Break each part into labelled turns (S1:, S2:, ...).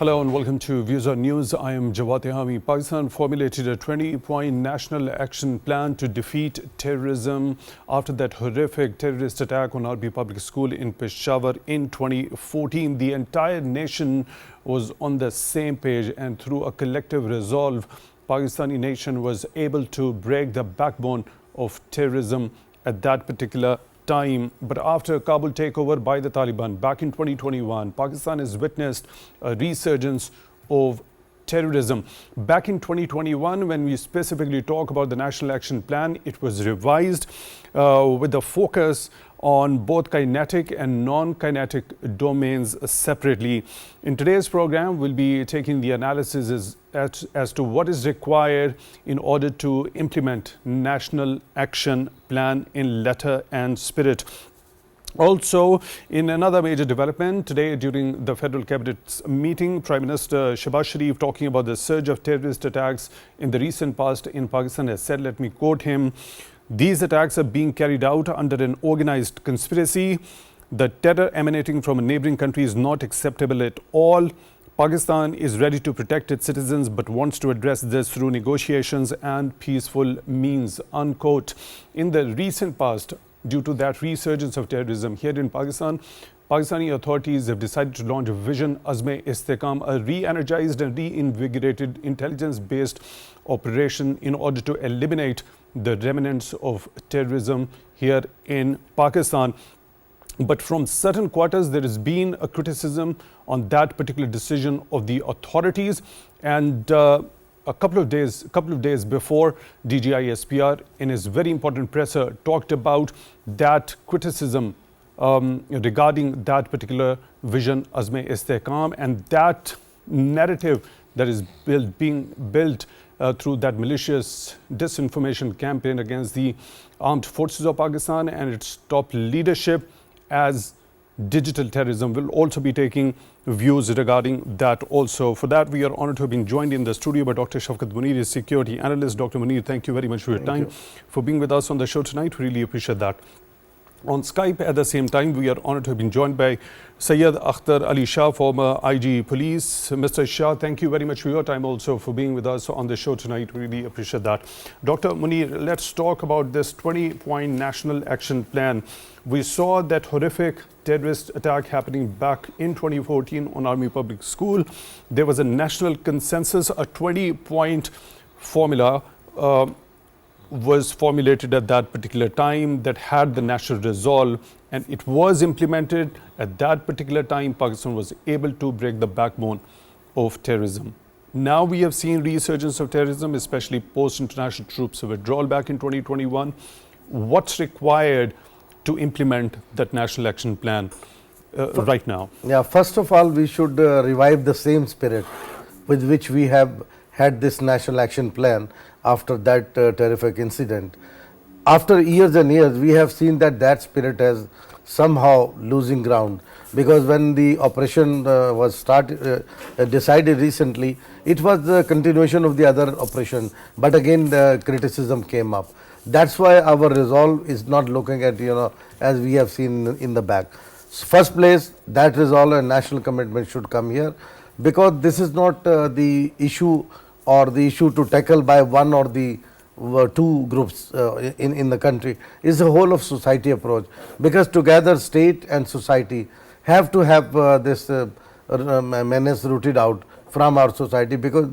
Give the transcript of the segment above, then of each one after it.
S1: Hello and welcome to Views on News. I am Jawad Tehami. Pakistan formulated a 20-point national action plan to defeat terrorism after that horrific terrorist attack on RB Public School in Peshawar in 2014. The entire nation was on the same page, and through a collective resolve, Pakistani nation was able to break the backbone of terrorism at that particular time. But after Kabul takeover by the Taliban back in 2021, Pakistan has witnessed a resurgence of terrorism. Back in 2021, when we specifically talk about the National Action Plan, it was revised with a focus on both kinetic and non-kinetic domains separately. In today's program, we'll be taking the analysis as to what is required in order to implement National Action Plan in letter and spirit. Also, in another major development today during the Federal Cabinet's meeting, Prime Minister Shahbaz Sharif, talking about the surge of terrorist attacks in the recent past in Pakistan, has said, let me quote him, "These attacks are being carried out under an organized conspiracy. The terror emanating from a neighboring country is not acceptable at all. Pakistan is ready to protect its citizens but wants to address this through negotiations and peaceful means," unquote. In the recent past, due to that resurgence of terrorism here in Pakistan, Pakistani authorities have decided to launch a Vision Azm-e-Istehkam, a re-energized and reinvigorated intelligence-based operation in order to eliminate the remnants of terrorism here in Pakistan. But from certain quarters, there has been a criticism on that particular decision of the authorities. And a couple of days before, DGI SPR in his very important presser talked about that criticism regarding that particular Vision Azm-e-Istehkam and that narrative that is being built through that malicious disinformation campaign against the armed forces of Pakistan and its top leadership as digital terrorism. Will also be taking views regarding that also. For that, we are honored to have been joined in the studio by Dr. Shafqat Munir, security analyst. Dr. Munir, thank you very much for your time, for being with us on the show tonight. Really appreciate that. On Skype at the same time, we are honored to have been joined by Syed Akhtar Ali Shah, former IG Police. Mr. Shah, thank you very much for your time also, for being with us on the show tonight. Really appreciate that. Dr. Munir, let's talk about this 20-point National Action Plan. We saw that horrific terrorist attack happening back in 2014 on Army Public School. There was a national consensus, a 20-point formula was formulated at that particular time that had the national resolve, and it was implemented at that particular time. Pakistan was able to break the backbone of terrorism. Now we have seen resurgence of terrorism, especially post-international troops withdrawal back in 2021. What's required to implement that National Action Plan right now?
S2: Yeah, first of all, we should revive the same spirit with which we have had this National Action Plan after that terrific incident. After years and years, we have seen that that spirit has somehow losing ground, because when the operation was decided recently, it was the continuation of the other operation, but again the criticism came up. That's why our resolve is not looking at, as we have seen in the back. First place, that resolve and national commitment should come here, because this is not the issue or the issue to tackle by one or the two groups in the country. It's a whole of society approach, because together state and society have to have this menace rooted out from our society, because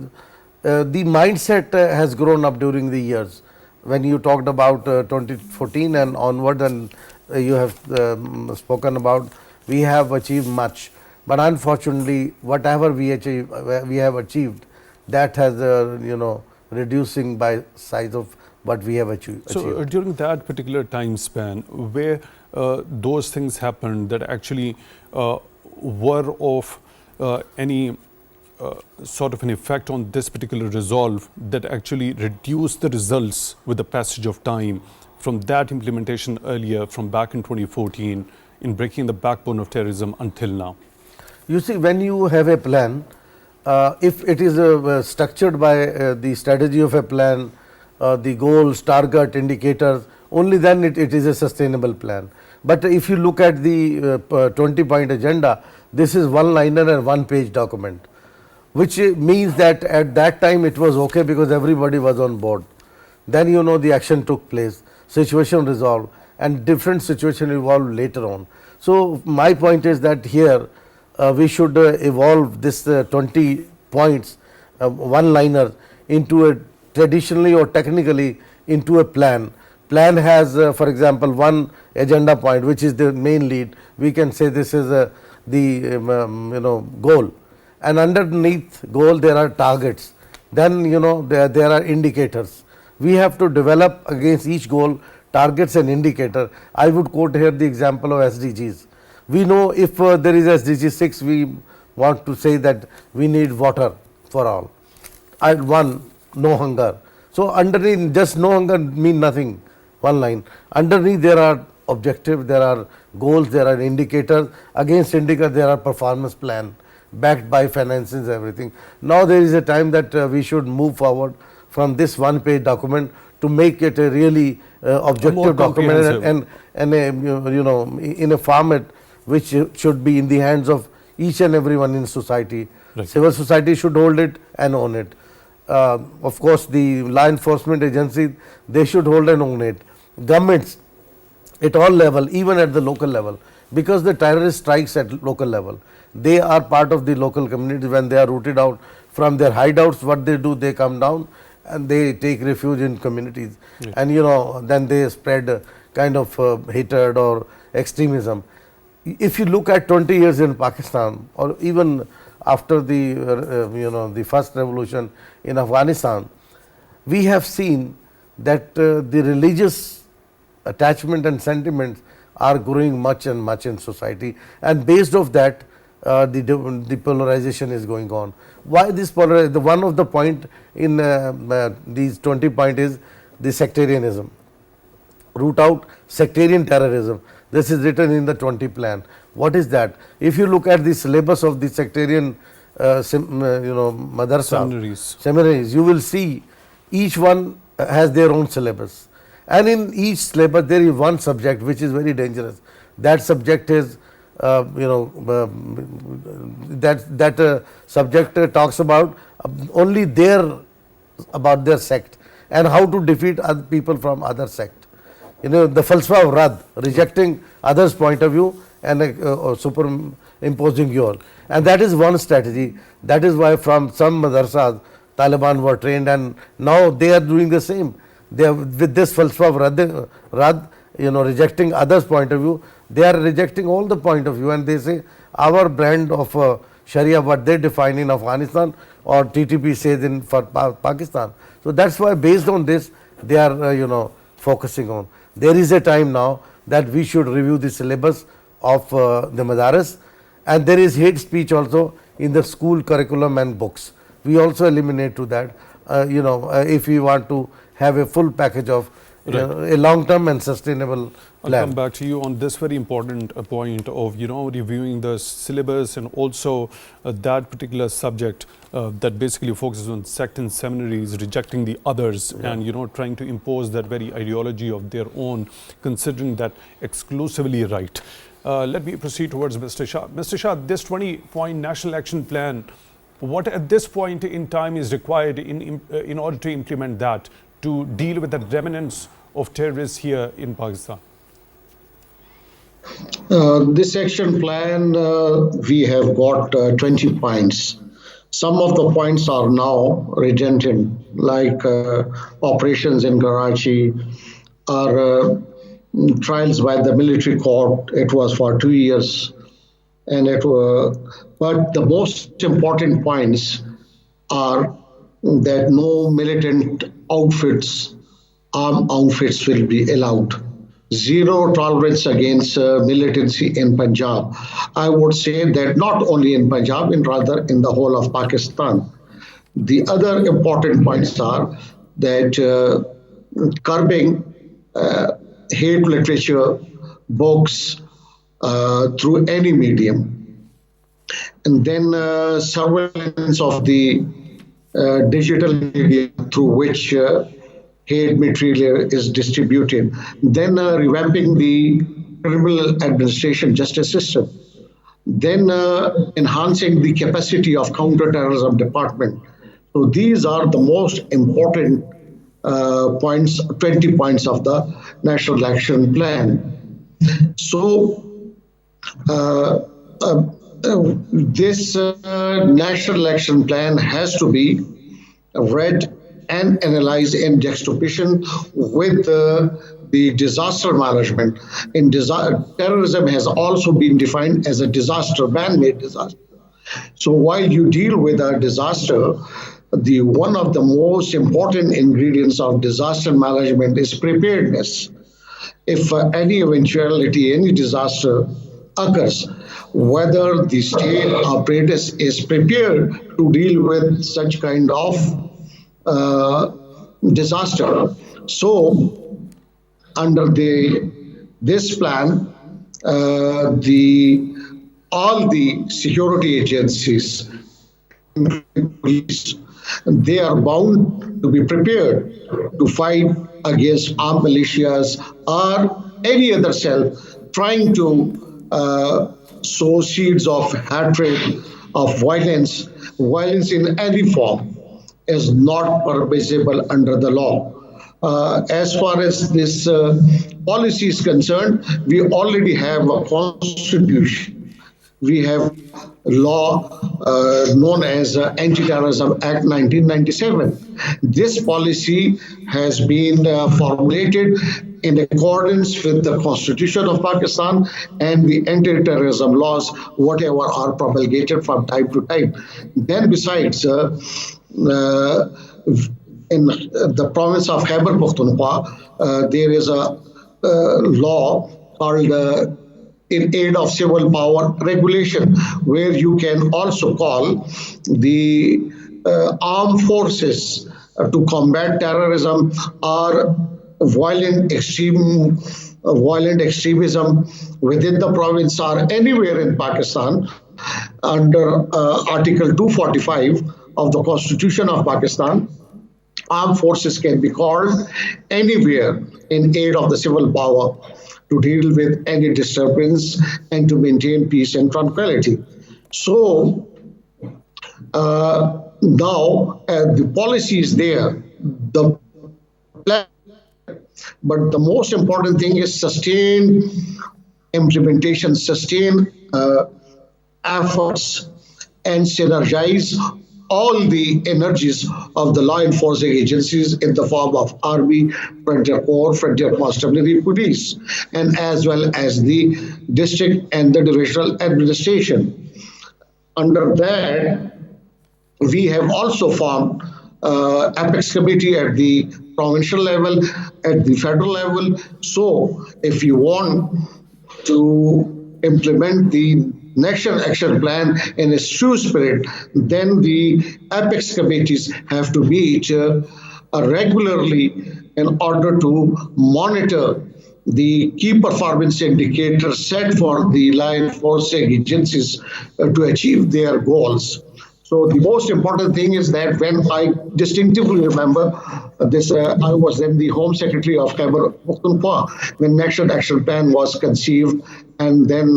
S2: the mindset has grown up during the years. When you talked about 2014 and onward, and you have spoken about, we have achieved much, but unfortunately whatever we have achieved, that has reducing by size of what we have achieved.
S1: So during that particular time span where those things happened that actually were of any sort of an effect on this particular resolve that actually reduced the results with the passage of time from that implementation earlier, from back in 2014, in breaking the backbone of terrorism until now?
S2: You see, when you have a plan, if it is structured by the strategy of a plan, the goals, target, indicators, only then it is a sustainable plan. But if you look at the 20-point agenda, this is one-liner and one-page document. which means that at that time it was okay because everybody was on board. Then the action took place, situation resolved, and different situation evolved later on. So my point is that here we should evolve this 20 points, one-liner, into a traditionally or technically into a plan. Plan has, for example, one agenda point, which is the main lead. We can say this is the goal, and underneath goal there are targets. Then there are indicators. We have to develop against each goal targets and indicator. I would quote here the example of SDGs. We know if there is SDG 6, we want to say that we need water for all. And one, no hunger. So underneath just no hunger mean nothing, one line. Underneath there are objectives, there are goals, there are indicators. Against indicator there are performance plan backed by finances, everything. Now there is a time that we should move forward from this one page document to make it a really objective document and in a format which should be in the hands of each and everyone in society. Right. Civil society should hold it and own it. Of course, the law enforcement agency, they should hold and own it. Governments at all level, even at the local level, because the terrorist strikes at local level. They are part of the local community. When they are rooted out from their hideouts, what they do, they come down and they take refuge in communities. Yes. And then they spread kind of hatred or extremism. If you look at 20 years in Pakistan, or even after the the first revolution in Afghanistan, we have seen that the religious attachment and sentiments are growing much and much in society, and based off that the polarization is going on. Why this polarization? One of the point in these 20 point is the sectarianism. Root out sectarian terrorism. This is written in the 20 plan. What is that? If you look at the syllabus of the sectarian madrasa seminaries, you will see each one has their own syllabus, and in each syllabus there is one subject which is very dangerous. That subject is that subject talks about only about their sect and how to defeat other people from other sect. The falsafa of Rad, rejecting others' point of view and superimposing yours. And that is one strategy. That is why from some madrasas, Taliban were trained, and now they are doing the same. They are, with this falsafa of Rad, rejecting others' point of view, they are rejecting all the point of view, and they say our brand of Sharia, what they define in Afghanistan, or TTP says in for Pakistan. So that's why based on this, they are focusing on. There is a time now that we should review the syllabus of the madaris, and there is hate speech also in the school curriculum and books. We also eliminate to that, if we want to have a full package of a long-term and sustainable plan.
S1: I'll come back to you on this very important point of reviewing the syllabus and also that particular subject that basically focuses on sect and seminaries, rejecting the others, and trying to impose that very ideology of their own, considering that exclusively right. Let me proceed towards Mr. Shah. Mr. Shah, this 20-point national action plan, what at this point in time is required in order to implement that, to deal with the remnants of terrorists here in Pakistan?
S3: This action plan, we have got 20 points. Some of the points are now redundant, like operations in Karachi, or trials by the military court. It was for 2 years, and but the most important points are that no militant outfits, armed outfits will be allowed. Zero tolerance against militancy in Punjab. I would say that not only in Punjab, rather in the whole of Pakistan. The other important points are that curbing hate literature, books through any medium. And then surveillance of the digital media through which hate material is distributed. Then revamping the criminal administration justice system. then enhancing the capacity of counterterrorism department. So these are the most important points, 20 points of the National Action Plan. So uh, uh, this National Action Plan has to be read and analyzed in juxtaposition with the disaster management. Terrorism has also been defined as a disaster, man-made disaster. So while you deal with a disaster, the one of the most important ingredients of disaster management is preparedness. If any eventuality, any disaster occurs, whether the state apparatus is prepared to deal with such kind of disaster. So, under this plan, the all the security agencies, police, they are bound to be prepared to fight against armed militias or any other cell trying to sow seeds of hatred, of violence. Violence in any form is not permissible under the law. As far as this policy is concerned, we already have a constitution. We have law known as Anti-Terrorism Act 1997. This policy has been formulated in accordance with the Constitution of Pakistan and the anti-terrorism laws, whatever are promulgated from time to time. Then besides, in the province of Khyber Pakhtunkhwa, there is a law called in aid of civil power regulation, where you can also call the armed forces to combat terrorism or violent extremism within the province or anywhere in Pakistan under Article 245 of the Constitution of Pakistan. Armed forces can be called anywhere in aid of the civil power to deal with any disturbance and to maintain peace and tranquility. So now the policy is there, the plan, but the most important thing is sustained implementation, sustained efforts, and synergize all the energies of the law enforcing agencies in the form of Army, Frontier Corps, Frontier Constabulary Police, and as well as the district and the divisional administration. Under that, we have also formed Apex Committee at the provincial level, at the federal level. So if you want to implement the National Action Plan in its true spirit, then the Apex committees have to meet regularly in order to monitor the key performance indicators set for the law enforcing agencies to achieve their goals. So the most important thing is that when I distinctively remember this, I was then the Home Secretary of Khyber Pakhtunkhwa when National Action Plan was conceived and then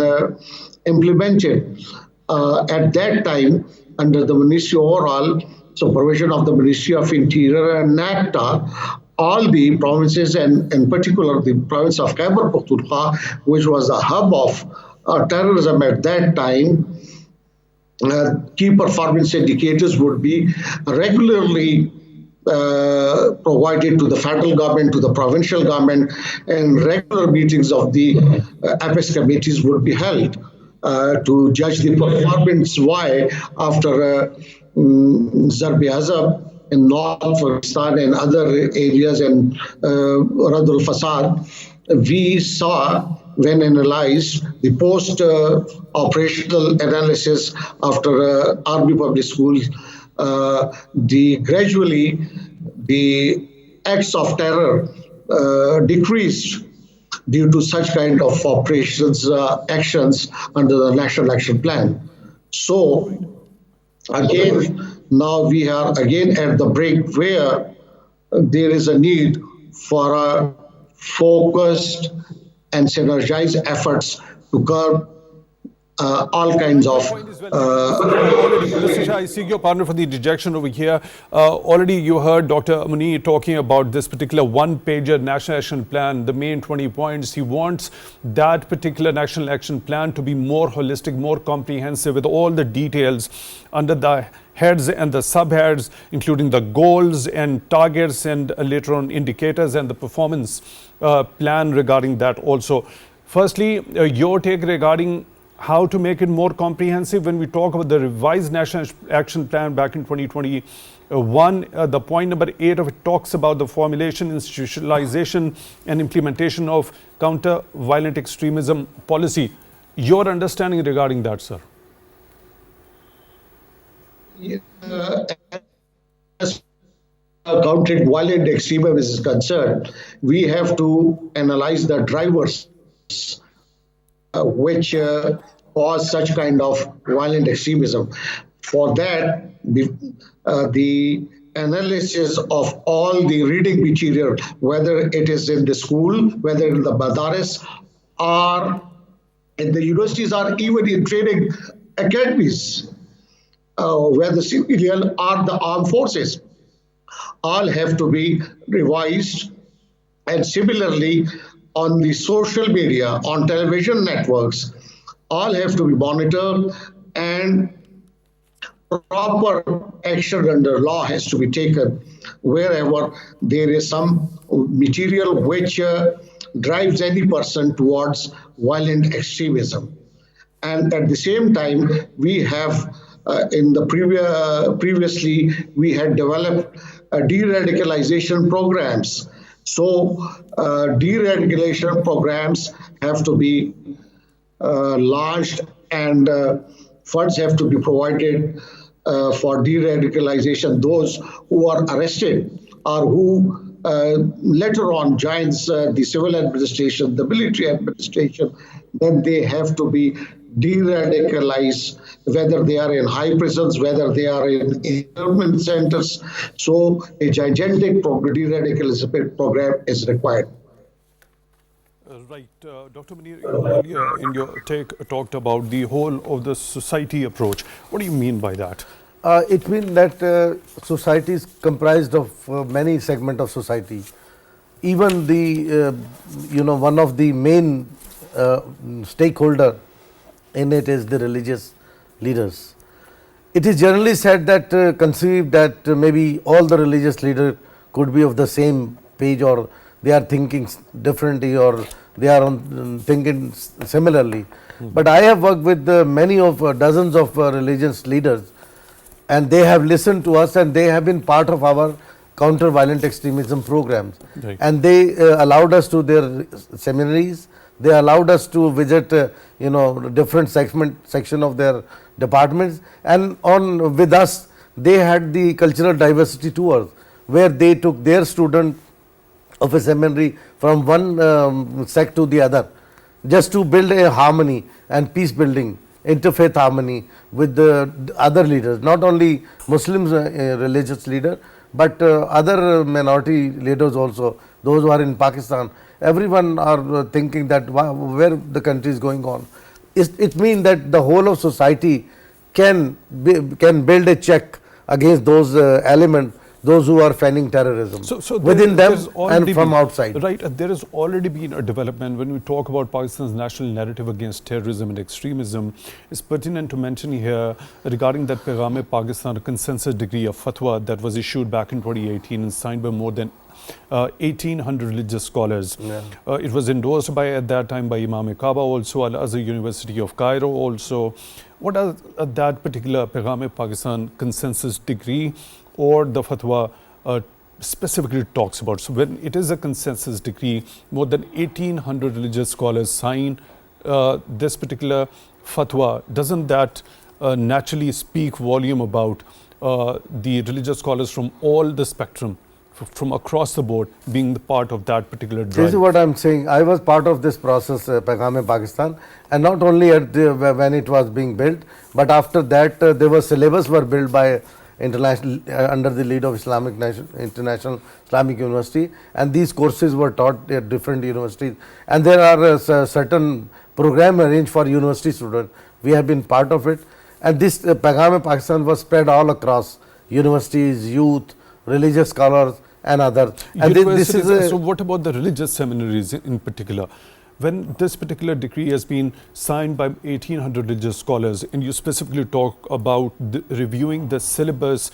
S3: implemented. At that time, under the Ministry overall supervision of the Ministry of Interior and NACTA, all the provinces and in particular the province of Khyber Pakhtunkhwa, which was the hub of terrorism at that time, key performance indicators would be regularly provided to the federal government, to the provincial government, and regular meetings of the Apex committees would be held to judge the performance. Why? After Zarb-e-Azab in North Pakistan and other areas and Radul Fasad, we saw when analyzed the post-operational analysis after Army Public Schools, gradually the acts of terror decreased due to such kind of operations, actions under the National Action Plan. So again, now we are again at the break where there is a need for a focused and synergized efforts to curb all kinds of.
S1: Point is well taken. Mr. Shah, I seek your pardon for the dejection over here. Already you heard Dr. Munir talking about this particular one-pager national action plan, the main 20 points. He wants that particular national action plan to be more holistic, more comprehensive, with all the details under the heads and the subheads, including the goals and targets and later on indicators and the performance plan regarding that also. Firstly, your take regarding how to make it more comprehensive. When we talk about the revised National Action Plan back in 2021, the point number 8 of it talks about the formulation, institutionalization and implementation of counter-violent extremism policy. Your understanding regarding that, sir?
S3: As countering violent extremism is concerned, we have to analyze the drivers which cause such kind of violent extremism. For that, the analysis of all the reading material, whether it is in the school, whether in the madaris, or in the universities, or even in training academies, where the civilian or the armed forces, all have to be revised. And similarly, on the social media, on television networks, all have to be monitored, and proper action under law has to be taken wherever there is some material which drives any person towards violent extremism. And at the same time, we have in the previously we had developed de-radicalization programs. So de-radicalization programs have to be launched, and funds have to be provided for de-radicalization. Those who are arrested or who later on joins the civil administration, the military administration, then they have to be de-radicalized, whether they are in high prisons, whether they are in internment centers. So a gigantic de-radicalization program is required.
S1: Right. Dr. Munir, earlier in your take talked about the whole of the society approach. What do you mean by that?
S2: It means that society is comprised of many segments of society. Even the, one of the main stakeholder in it is the religious leaders. It is generally said that conceived that maybe all the religious leaders could be of the same page, or they are thinking differently, or they are thinking similarly. But I have worked with many of dozens of religious leaders, and they have listened to us, and they have been part of our counter-violent extremism programs. Right. And they allowed us to their seminaries. They allowed us to visit, different section of their departments, and with us, they had the cultural diversity tours, where they took their student of a seminary from one sect to the other, just to build a harmony and peace building, interfaith harmony with the other leaders, not only Muslims, religious leader, but other minority leaders also, those who are in Pakistan. Everyone are thinking that where the country is going on. It means that the whole of society can build a check against those elements, those who are fanning terrorism, so within them and from outside.
S1: Right. There has already been a development when we talk about Pakistan's national narrative against terrorism and extremism. It's pertinent to mention here regarding that Tehami-Pakistan consensus degree of fatwa that was issued back in 2018 and signed by more than 1,800 religious scholars. Yeah. It was endorsed by, at that time, by Imam Kaaba, also Al-Azhar University of Cairo also. What are that particular Tehami-Pakistan consensus degree or the fatwa specifically talks about? So when it is a consensus decree, more than 1,800 religious scholars sign this particular fatwa. Doesn't that naturally speak volume about the religious scholars from all the spectrum, from across the board, being the part of that particular drive?
S2: This is what I am saying. I was part of this process, Tehami-Pakistan, and not only when it was being built, but after that there was syllabus were built by international under the lead of International Islamic University, and these courses were taught at different universities, and there are certain program arranged for university students we have been part of it, and this Paigam-e-Pakistan was spread all across universities, youth, religious scholars and others. And this is
S1: so what about the religious seminaries in particular? When this particular decree has been signed by 1800 religious scholars, and you specifically talk about reviewing the syllabus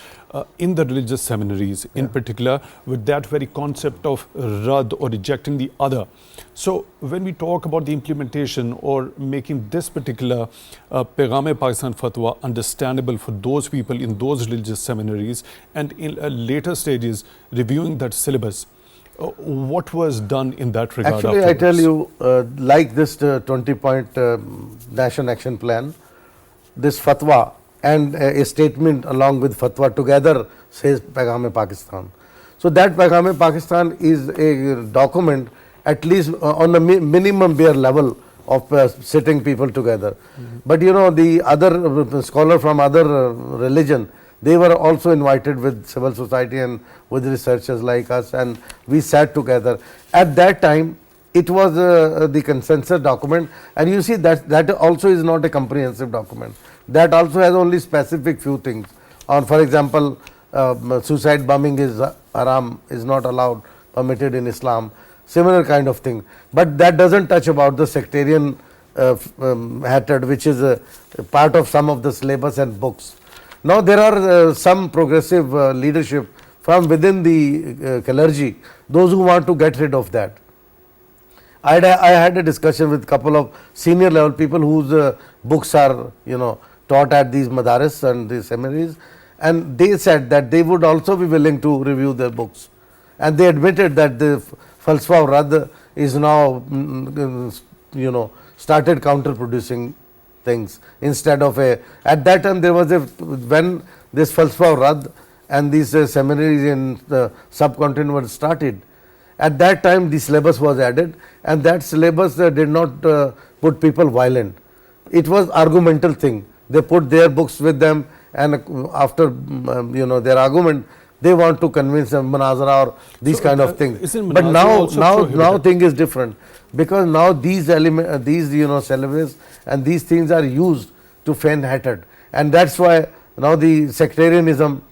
S1: in the religious seminaries in particular, with that very concept of rad or rejecting the other. So when we talk about the implementation or making this particular Paigam-e-Pakistan fatwa understandable for those people in those religious seminaries, and in later stages reviewing that syllabus, what was done in that regard?
S2: Actually, I tell you, like this 20-point National Action Plan, this fatwa and a statement along with fatwa together says Paigam-e-Pakistan. So that Paigam-e-Pakistan is a document at least on the minimum bare level of sitting people together. But you know, the other scholar from other religion, they were also invited with civil society and with researchers like us, and we sat together. At that time, it was the consensus document, and you see that also is not a comprehensive document. That also has only specific few things. On, for example, suicide bombing is haram, is not allowed, permitted in Islam, similar kind of thing. But that doesn't touch about the sectarian hatred, which is a part of some of the syllabus and books. Now there are some progressive leadership from within the clergy, those who want to get rid of that. I had a discussion with a couple of senior level people whose books are, you know, taught at these madaris and the seminaries, and they said that they would also be willing to review their books, and they admitted that the falsafa of Rad is now, you know, started counter producing things instead of a. At that time there was a, when this falsafa of Rad and these seminaries in the subcontinent were started, at that time the syllabus was added, and that syllabus did not put people violent. It was argumental thing. They put their books with them, and after you know, their argument, they want to convince them manazara or these kind of things. But now thing is different, because now these element, these, you know, syllabus and these things are used to feign hatred, and that's why now the sectarianism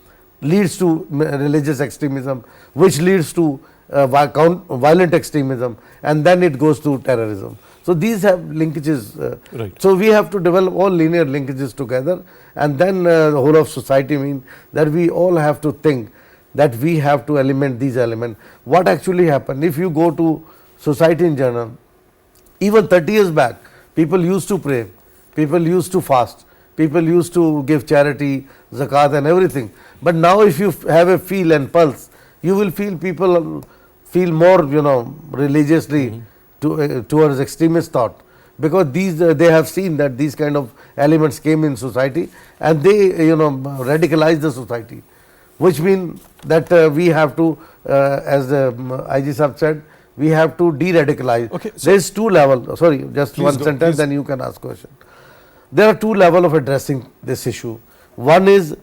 S2: leads to religious extremism, which leads to violent extremism, and then it goes to terrorism. So these have linkages.
S1: Right.
S2: So we have to develop all linear linkages together, and then the whole of society means that we all have to think that we have to eliminate these elements. What actually happened? If you go to society in general, even 30 years back, people used to pray, people used to fast, people used to give charity, zakat and everything. But now if you have a feel and pulse, you will feel people feel more, you know, religiously towards extremist thought, because these they have seen that these kind of elements came in society, and they, you know, radicalize the society, which means that we have to, as IG Sahab said, we have to de-radicalize.
S1: Okay, so
S2: there is two levels. Sorry, just one sentence, then you can ask question. There are two levels of addressing this issue. One is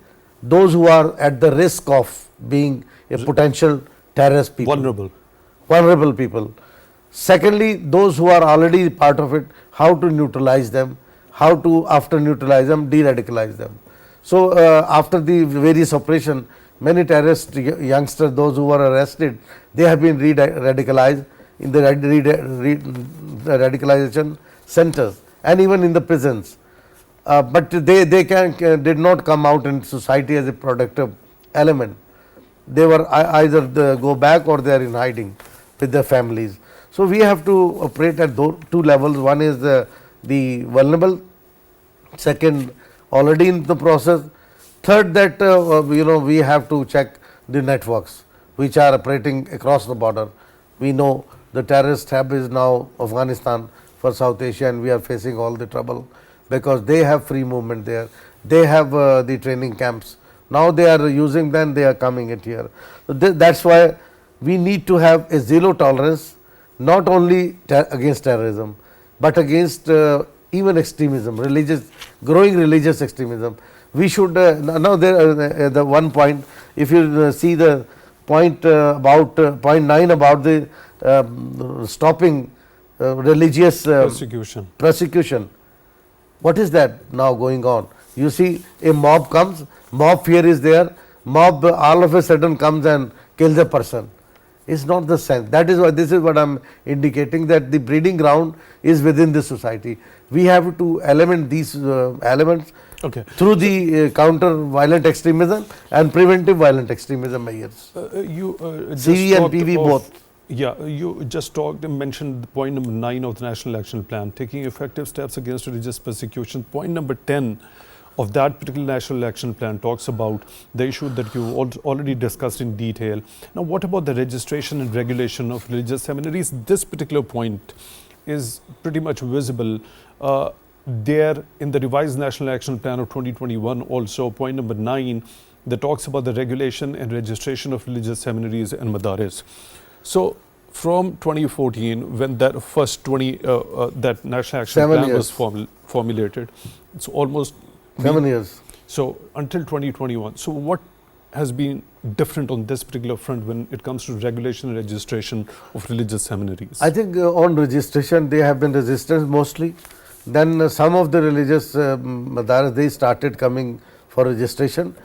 S2: those who are at the risk of being a potential terrorist people, vulnerable people. Secondly, those who are already part of it, how to neutralize them, how to, after neutralize them, de-radicalize them. So after the various operation, many terrorist youngsters, those who were arrested, they have been radicalized in the radicalization centers and even in the prisons. But they did not come out in society as a productive element. They were either go back or they are in hiding with their families. So we have to operate at those two levels. One is the vulnerable, second already in the process, third that you know, we have to check the networks which are operating across the border. We know the terrorist hub is now Afghanistan for South Asia, and we are facing all the trouble because they have free movement there. They have the training camps. Now they are using them, they are coming it here. So that's why we need to have a zero tolerance, not only against terrorism, but against even extremism, growing religious extremism. We should now there the one point. If you see the point about point 9 about the stopping religious persecution. What is that now going on? You see, a mob comes, mob fear is there, mob all of a sudden comes and kills a person. It's not the sense. That is why this is what I am indicating, that the breeding ground is within the society. We have to element these elements through the counter violent extremism and preventive violent extremism measures. CV and PV both.
S1: Yeah, you just mentioned point number 9 of the National Action Plan, taking effective steps against religious persecution. Point number 10 of that particular National Action Plan talks about the issue that you already discussed in detail. Now, what about the registration and regulation of religious seminaries? This particular point is pretty much visible there in the revised National Action Plan of 2021 also, point number 9, that talks about the regulation and registration of religious seminaries and madaris. So from 2014, when that first that National Action Plan was formulated, it's almost
S2: 7 years.
S1: So until 2021. So what has been different on this particular front when it comes to regulation and registration of religious seminaries?
S2: I think on registration, they have been resistant mostly. Then some of the religious madaris, they started coming for registration.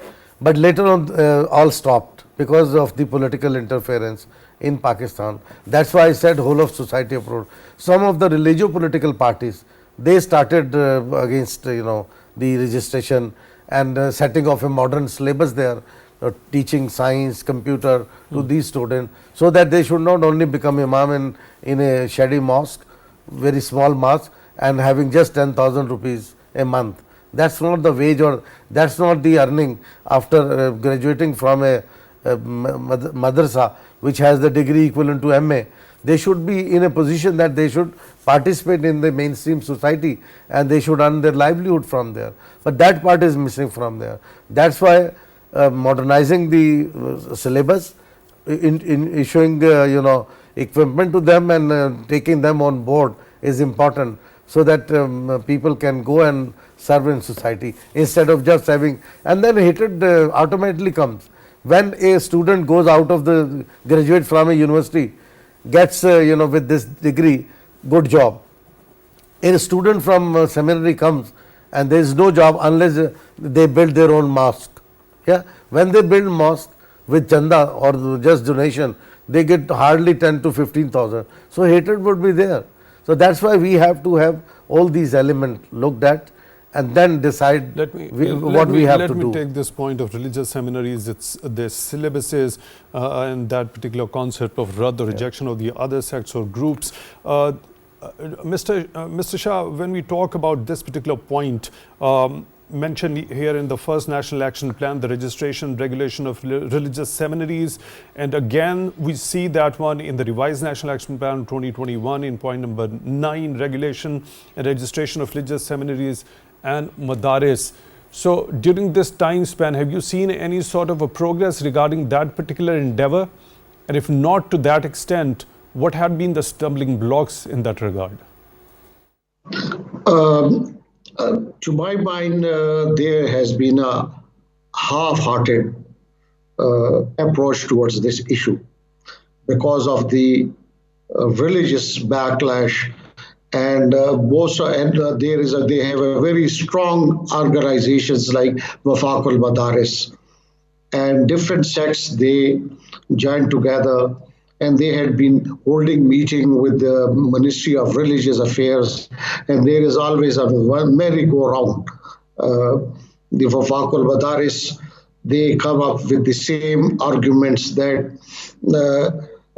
S2: But later on, all stopped because of the political interference in Pakistan. That's why I said whole of society approach. Some of the religio-political parties, they started against, the registration and setting of a modern syllabus there, teaching science, computer to these students, so that they should not only become imam in a shady mosque, very small mosque, and having just 10,000 rupees a month. That's not the wage, or that's not the earning after graduating from a madrasa which has the degree equivalent to MA. They should be in a position that they should participate in the mainstream society and they should earn their livelihood from there. But that part is missing from there. That's why modernizing the syllabus, in issuing equipment to them and taking them on board is important, so that people can go and serve in society instead of just having, and then hatred automatically comes. When a student goes out of the, graduate from a university, gets with this degree, good job. A student from seminary comes and there is no job unless they build their own mosque. Yeah, when they build mosque with chanda or just donation, they get hardly 10 to 15,000. So hatred would be there. So that's why we have to have all these elements looked at and then decide what we have to do.
S1: Let me take this point of religious seminaries, it's the syllabuses and that particular concept of rad, the rejection of the other sects or groups. Mr. Shah, when we talk about this particular point, mentioned here in the first National Action Plan, the registration regulation of religious seminaries, and again we see that one in the revised National Action Plan 2021 in point number 9, regulation and registration of religious seminaries and madaris. So during this time span, have you seen any sort of a progress regarding that particular endeavor? And if not to that extent, what have been the stumbling blocks in that regard?
S3: To my mind, there has been a half-hearted approach towards this issue because of the religious backlash, and they have a very strong organizations like Wafaqul Madaris, and different sects, they joined together. And they had been holding meeting with the Ministry of Religious Affairs, and there is always a merry-go-round. The Wafaqul Madaris, they come up with the same arguments that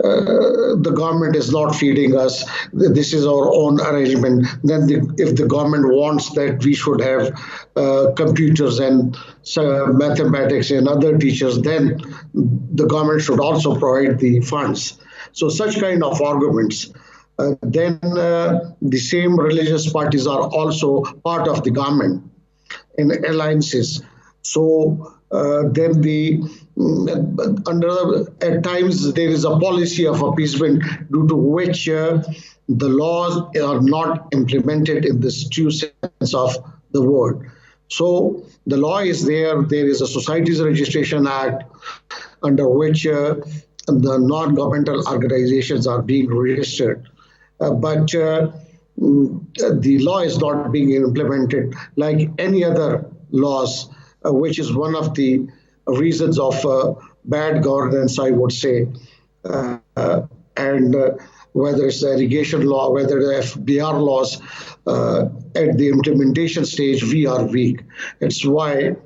S3: the government is not feeding us, this is our own arrangement. Then if the government wants that we should have computers and mathematics and other teachers, then the government should also provide the funds. So such kind of arguments. Then the same religious parties are also part of the government in alliances. So then at times there is a policy of appeasement due to which the laws are not implemented in the true sense of the word. So the law is there. There is a Societies Registration Act under which the non-governmental organizations are being registered. But the law is not being implemented like any other laws, which is one of the reasons of bad governance, I would say. And whether it's the irrigation law, whether the FBR laws, at the implementation stage, we are weak. It's why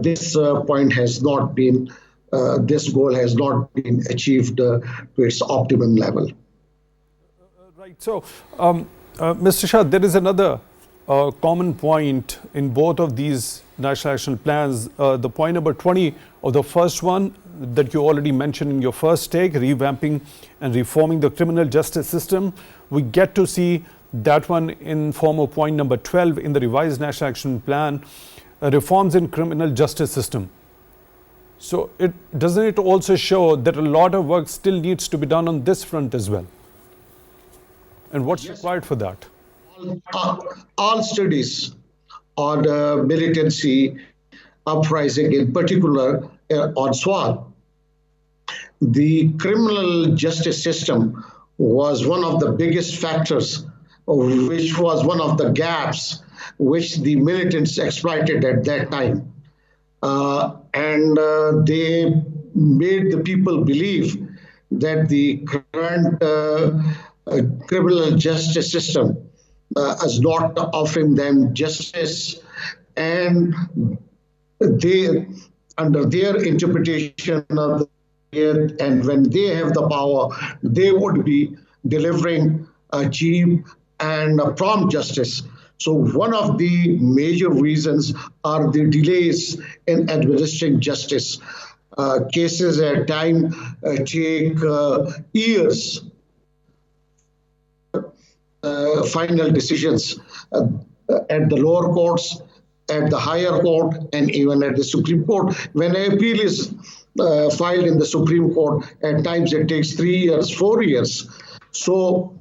S3: this point has not been, this goal has not been achieved to its optimum level.
S1: Right. So, Mr. Shah, there is another common point in both of these national action plans. The point number 20 of the first one that you already mentioned in your first take, revamping and reforming the criminal justice system. We get to see that one in form of point number 12 in the revised national action plan, reforms in criminal justice system. So doesn't it also show that a lot of work still needs to be done on this front as well? And what's required for that?
S3: All studies on militancy, uprising, in particular on Swat, the criminal justice system was one of the biggest factors, which was one of the gaps which the militants exploited at that time. And they made the people believe that the current criminal justice system is not offering them justice, and they, under their interpretation of it, and when they have the power, they would be delivering a cheap and a prompt justice. So one of the major reasons are the delays in administering justice. Cases at times take years. Final decisions at the lower courts, at the higher court, and even at the Supreme Court. When an appeal is filed in the Supreme Court, at times it takes 3 years, 4 years. So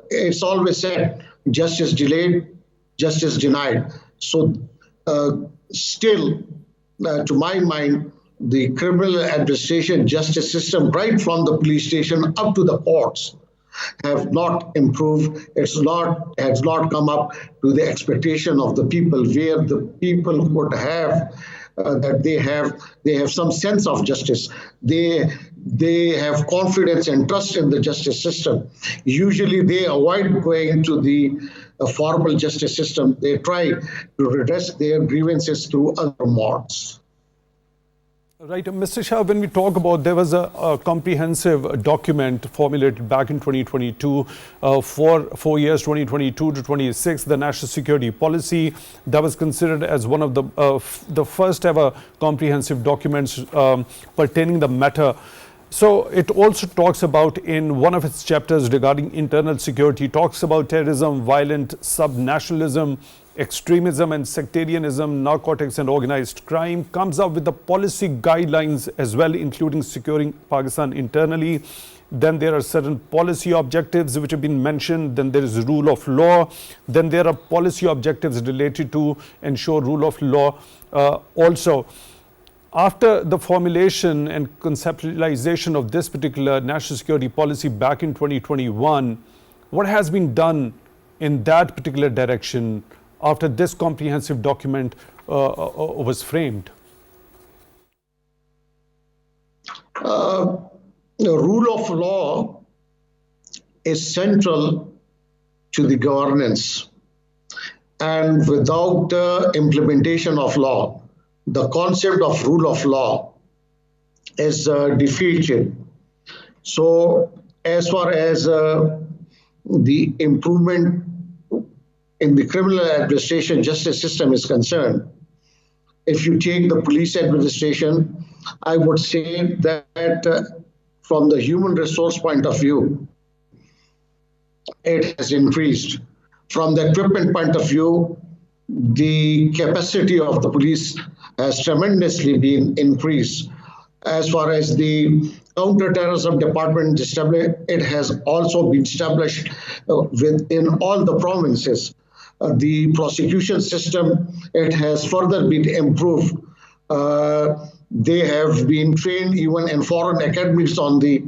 S3: it's always said, justice delayed, justice denied. So still, to my mind, the criminal administration justice system, right from the police station up to the courts, have not improved. Has not come up to the expectation of the people, where the people would have that they have some sense of justice. They have confidence and trust in the justice system. Usually they avoid going to the formal justice system. They try to redress their grievances through other modes.
S1: Right. Mr. Shah, when we talk about, there was a comprehensive document formulated back in 2022 for 4 years, 2022 to 26, the national security policy that was considered as one of the first ever comprehensive documents pertaining the matter. So it also talks about, in one of its chapters regarding internal security, talks about terrorism, violent subnationalism, extremism and sectarianism, narcotics and organized crime, comes up with the policy guidelines as well, including securing Pakistan internally. Then there are certain policy objectives which have been mentioned. Then there is rule of law. Then there are policy objectives related to ensure rule of law also. After the formulation and conceptualization of this particular national security policy back in 2021, what has been done in that particular direction after this comprehensive document was framed?
S3: The rule of law is central to the governance, and without the implementation of law, the concept of rule of law is defeated. So as far as the improvement in the criminal administration justice system is concerned, if you take the police administration, I would say that from the human resource point of view, it has increased. From the equipment point of view, the capacity of the police has tremendously been increased. As far as the counter-terrorism department established, it has also been established within all the provinces. The prosecution system, it has further been improved. They have been trained even in foreign academies on the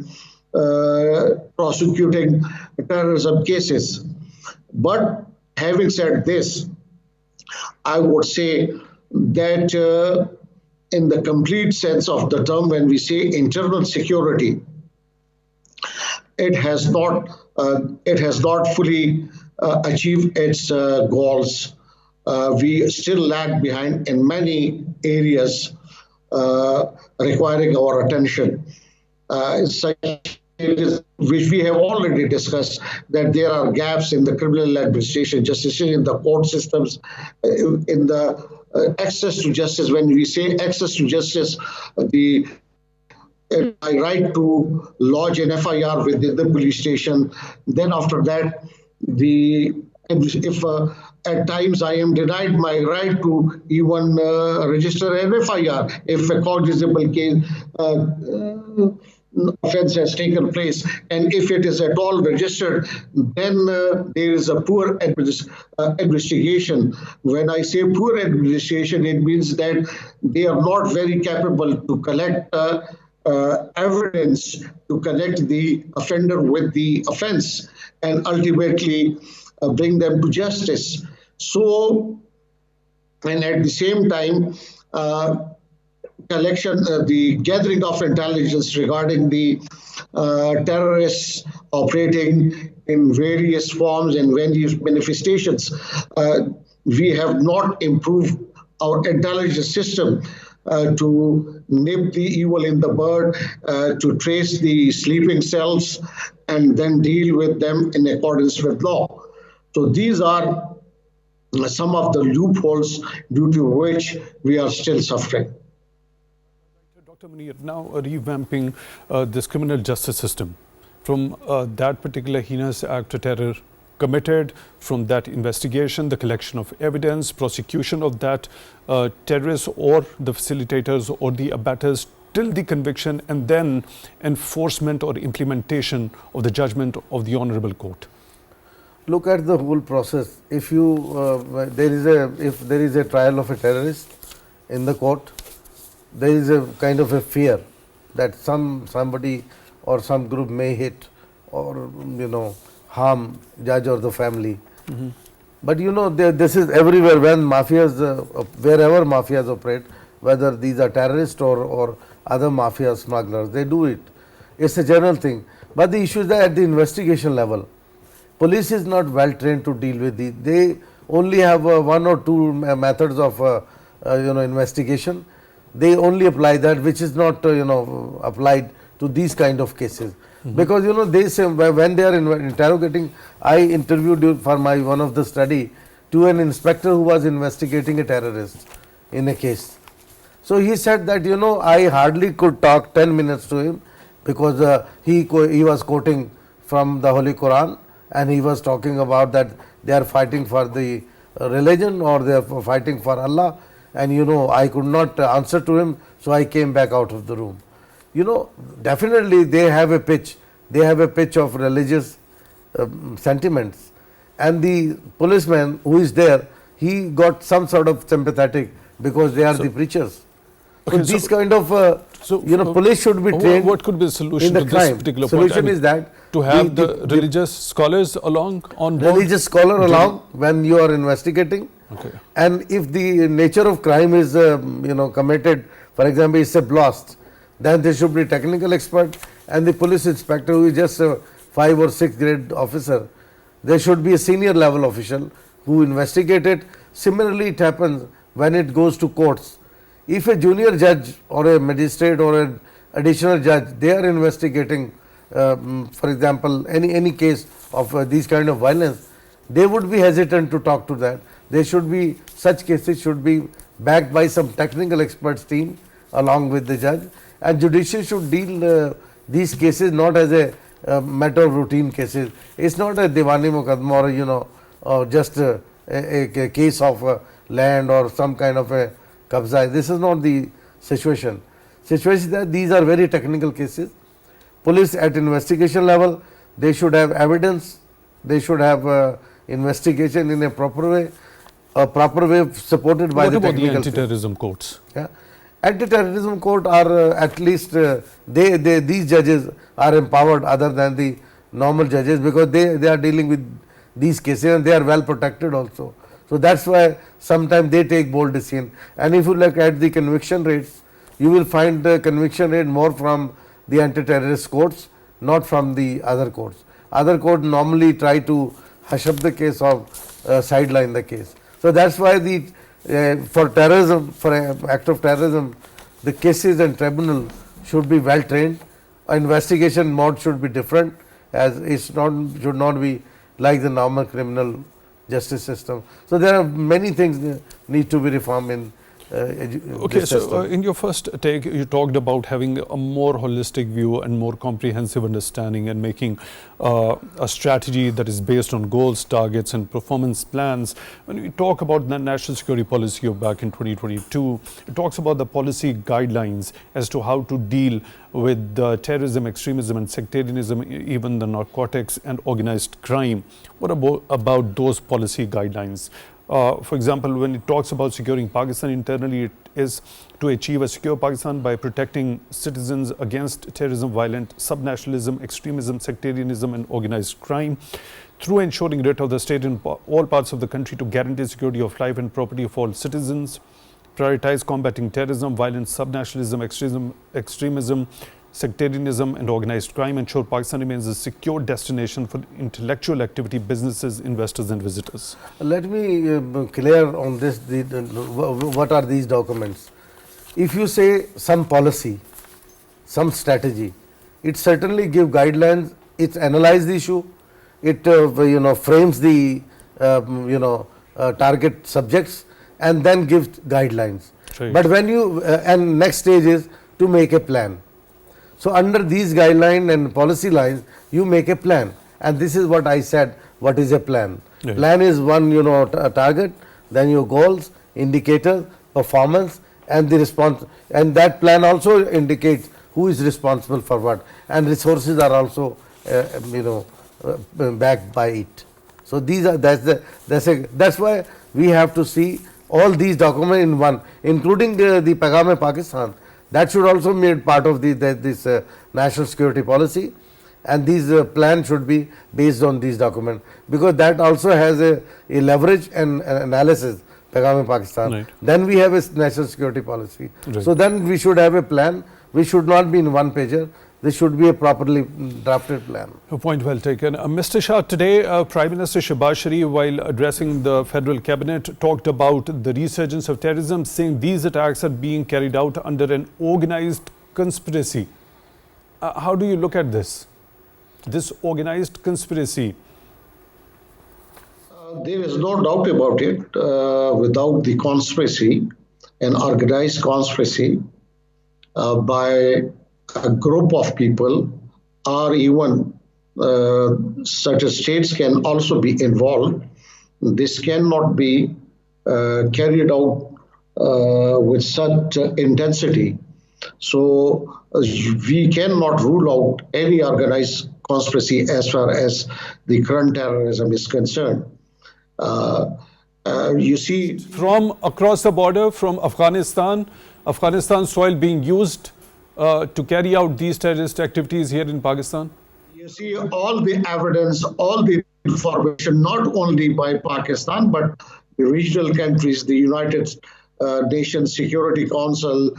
S3: prosecuting terrorism cases. But having said this, I would say that in the complete sense of the term, when we say internal security, it has not fully achieved its goals. We still lag behind in many areas requiring our attention. Such areas which we have already discussed, that there are gaps in the criminal administration, justice, in the court systems, in the access to justice. When we say access to justice, the my right to lodge an FIR within the police station. Then after that, if at times I am denied my right to even register an FIR if a cognizable case offense has taken place, and if it is at all registered, then there is a poor investigation. When I say poor administration, it means that they are not very capable to collect evidence, to connect the offender with the offense and ultimately bring them to justice. So, and at the same time, the gathering of intelligence regarding the terrorists operating in various forms and various manifestations. We have not improved our intelligence system to nip the evil in the bud, to trace the sleeping cells, and then deal with them in accordance with law. So these are some of the loopholes due to which we are still suffering.
S1: Dr. Munir, now revamping this criminal justice system from that particular heinous act of terror committed, from that investigation, the collection of evidence, prosecution of that terrorist or the facilitators or the abettors, till the conviction, and then enforcement or implementation of the judgment of the Honorable Court.
S2: Look at the whole process. If there is a trial of a terrorist in the court, there is a kind of a fear that somebody or some group may hit or harm judge or the family. Mm-hmm. But this is everywhere. When mafias, wherever mafias operate, whether these are terrorists or other mafia smugglers, they do it. It's a general thing. But the issue is that at the investigation level, police is not well trained to deal with these. They only have one or two methods of investigation. They only apply that which is not applied to these kind of cases. Mm-hmm. Because they say when they are interrogating, I interviewed for my one of the study to an inspector who was investigating a terrorist in a case. So he said that I hardly could talk 10 minutes to him because he was quoting from the Holy Quran, and he was talking about that they are fighting for the religion or they are fighting for Allah, and I could not answer to him, so I came back out of the room. Definitely they have a pitch. They have a pitch of religious sentiments, and the policeman who is there, he got some sort of sympathetic because they are the preachers. Okay, so this kind of police should be trained.
S1: What could be the solution to
S2: this
S1: particular
S2: solution point? Is that
S1: to have the religious scholars along on board?
S2: Religious scholar along when you are investigating.
S1: Okay.
S2: And if the nature of crime is committed, for example, it's a blast, then there should be technical expert, and the police inspector who is just a 5th or 6th grade officer. There should be a senior level official who investigate it. Similarly, it happens when it goes to courts. If a junior judge or a magistrate or an additional judge, they are investigating, for example, any case of these kind of violence, they would be hesitant to talk to that. They should be, such cases should be backed by some technical experts team along with the judge, and judiciary should deal these cases not as a matter of routine cases. It's not a Diwani Muqaddama or just a case of land or some kind of a kabza. This is not the situation. Situation is that these are very technical cases. Police at investigation level, they should have evidence, they should have investigation in a proper way supported by
S1: what
S2: the
S1: about
S2: technical
S1: the anti-terrorism courts?
S2: Yeah. Anti-terrorism court are at least these judges are empowered other than the normal judges, because they are dealing with these cases and they are well protected also. So that's why sometimes they take bold decision. And if you look at the conviction rates, you will find the conviction rate more from the anti-terrorist courts, not from the other courts. Other courts normally try to hush up the case or sideline the case. So that's why the for terrorism, for an act of terrorism, the cases and tribunal should be well trained. Investigation mode should be different, as it's not should not be like the normal criminal justice system. So there are many things that need to be reformed in
S1: Okay, so in your first take, you talked about having a more holistic view and more comprehensive understanding and making a strategy that is based on goals, targets and performance plans. When we talk about the national security policy of back in 2022, it talks about the policy guidelines as to how to deal with terrorism, extremism and sectarianism, even the narcotics and organized crime. What about those policy guidelines? For example, when it talks about securing Pakistan internally, it is to achieve a secure Pakistan by protecting citizens against terrorism, violent subnationalism, extremism, sectarianism and organized crime, through ensuring writ of the state in all parts of the country to guarantee security of life and property of all citizens, prioritize combating terrorism, violent subnationalism, extremism, sectarianism and organized crime, ensure Pakistan remains a secure destination for intellectual activity, businesses, investors and visitors.
S2: Let me clear on this, what are these documents. If you say some policy, some strategy, it certainly gives guidelines, it analyzes the issue, it frames the target subjects and then gives guidelines.
S1: Right.
S2: But when you and next stage is to make a plan. So under these guidelines and policy lines, you make a plan, and this is what I said. What is a plan?
S1: Right.
S2: Plan is one, a target, then your goals, indicators, performance, and the response. And that plan also indicates who is responsible for what, and resources are also, backed by it. So these are that's why we have to see all these documents in one, including the Paygam-e-Pakistan. That should also be part of this national security policy, and these plans should be based on these documents, because that also has a leverage and analysis, Paygam-e-Pakistan.
S1: Right.
S2: Then we have a national security policy.
S1: Right.
S2: So then we should have a plan. We should not be in one pager. This should be a properly drafted plan.
S1: Point well taken. Mr. Shah, today Prime Minister Shehbaz Sharif, while addressing the federal cabinet, talked about the resurgence of terrorism, saying these attacks are being carried out under an organized conspiracy. How do you look at this organized conspiracy?
S3: There is no doubt about it. Without the conspiracy, an organized conspiracy by a group of people, or even certain states can also be involved. This cannot be carried out with such intensity. So we cannot rule out any organized conspiracy as far as the current terrorism is concerned. You see,
S1: from across the border, from Afghanistan soil being used to carry out these terrorist activities here in Pakistan?
S3: You see all the evidence, all the information, not only by Pakistan, but the regional countries, the United Nations Security Council,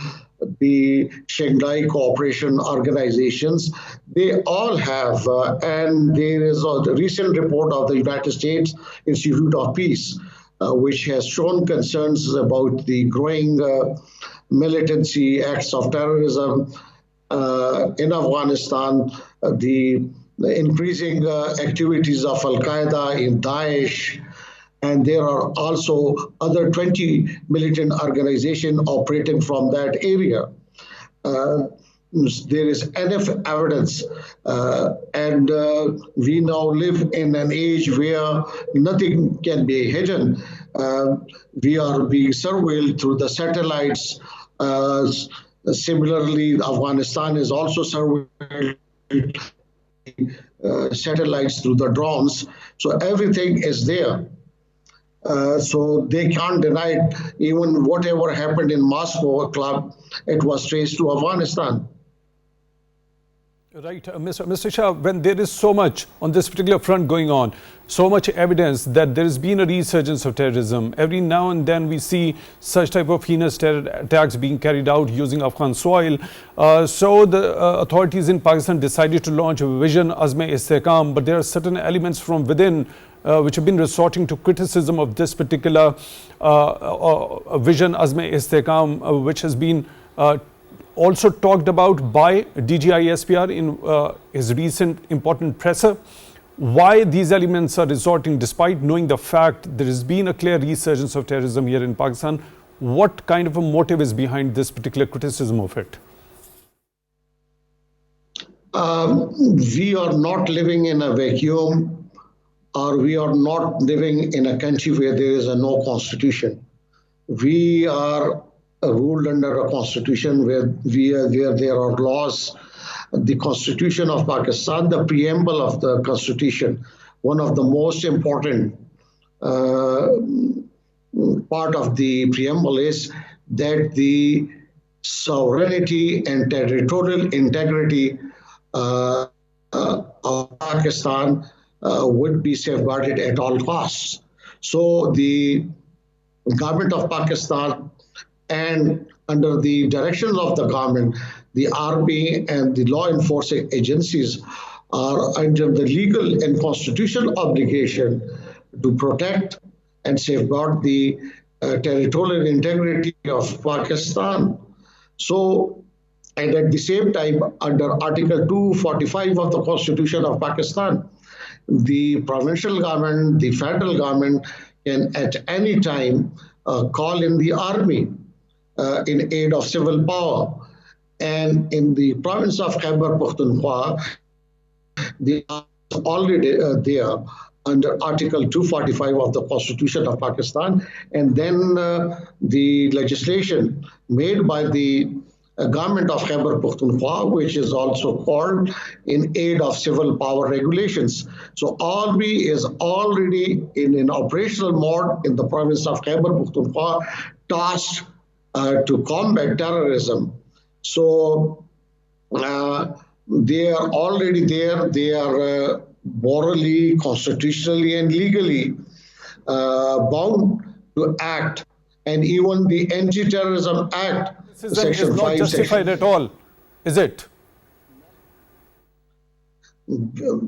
S3: the Shanghai Cooperation Organizations, they all have, and there is a recent report of the United States Institute of Peace, which has shown concerns about the growing militancy, acts of terrorism in Afghanistan, the increasing activities of Al-Qaeda in Daesh, and there are also other 20 militant organizations operating from that area. There is enough evidence, and we now live in an age where nothing can be hidden. We are being surveilled through the satellites. Similarly, Afghanistan is also surveilled satellites through the drones. So everything is there. So they can't deny it. Even whatever happened in Moscow club, it was traced to Afghanistan.
S1: Right, Mr. Shah, when there is so much on this particular front going on, so much evidence that there has been a resurgence of terrorism, every now and then we see such type of heinous terror attacks being carried out using Afghan soil. So the authorities in Pakistan decided to launch Vision Azm-e-Istehkam, but there are certain elements from within which have been resorting to criticism of this particular Vision Azm-e-Istehkam, which has been also talked about by DGISPR in his recent important presser. Why these elements are resorting, despite knowing the fact there has been a clear resurgence of terrorism here in Pakistan? What kind of a motive is behind this particular criticism of it?
S3: We are not living in a vacuum, or we are not living in a country where there is no constitution. We are ruled under a constitution where there are laws. The Constitution of Pakistan, the preamble of the Constitution, one of the most important part of the preamble is that the sovereignty and territorial integrity of Pakistan would be safeguarded at all costs. So the government of Pakistan, and under the direction of the government, the army and the law enforcement agencies are under the legal and constitutional obligation to protect and safeguard the territorial integrity of Pakistan. So, and at the same time, under Article 245 of the Constitution of Pakistan, the provincial government, the federal government can at any time call in the army in aid of civil power. And in the province of Khyber Pakhtunkhwa, they are already there under Article 245 of the Constitution of Pakistan. And then the legislation made by the government of Khyber Pakhtunkhwa, which is also called in aid of civil power regulations. So Army is already in an operational mode in the province of Khyber Pakhtunkhwa, tasked to combat terrorism. So they are already there. They are morally, constitutionally, and legally bound to act. And even the Anti-Terrorism Act,
S1: Section 5, is not justified at all, is it?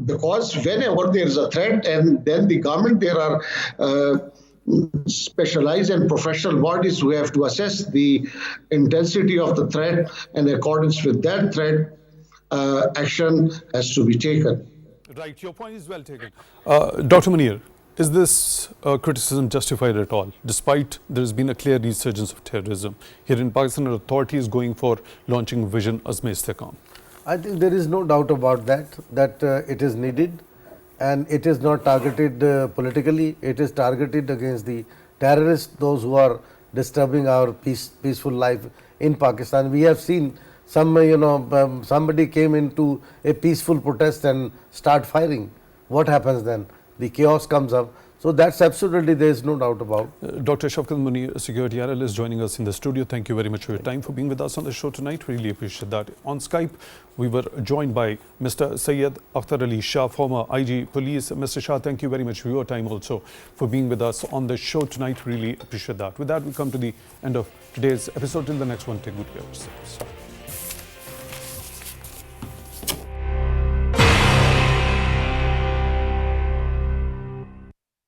S3: Because whenever there is a threat, and then the government, there are specialized and professional bodies who have to assess the intensity of the threat, and in accordance with that threat, action has to be taken.
S1: Right, your point is well taken. Dr. Munir, is this criticism justified at all, despite there has been a clear resurgence of terrorism? Here in Pakistan, authorities going for launching Vision Azm-e-Istehkam.
S2: I think there is no doubt about that it is needed, and it is not targeted politically. It is targeted against the terrorists, those who are disturbing our peaceful life in Pakistan. We have seen some, somebody came into a peaceful protest and start firing. What happens then? The chaos comes up. So that's absolutely, there is no doubt about.
S1: Dr. Shafqat Munir, security analyst, joining us in the studio. Thank you very much for your time, for being with us on the show tonight. Really appreciate that. On Skype, we were joined by Mr. Syed Akhtar Ali Shah, former IG Police. Mr. Shah, thank you very much for your time also, for being with us on the show tonight. Really appreciate that. With that, we come to the end of today's episode. Till the next one, take good care of yourselves.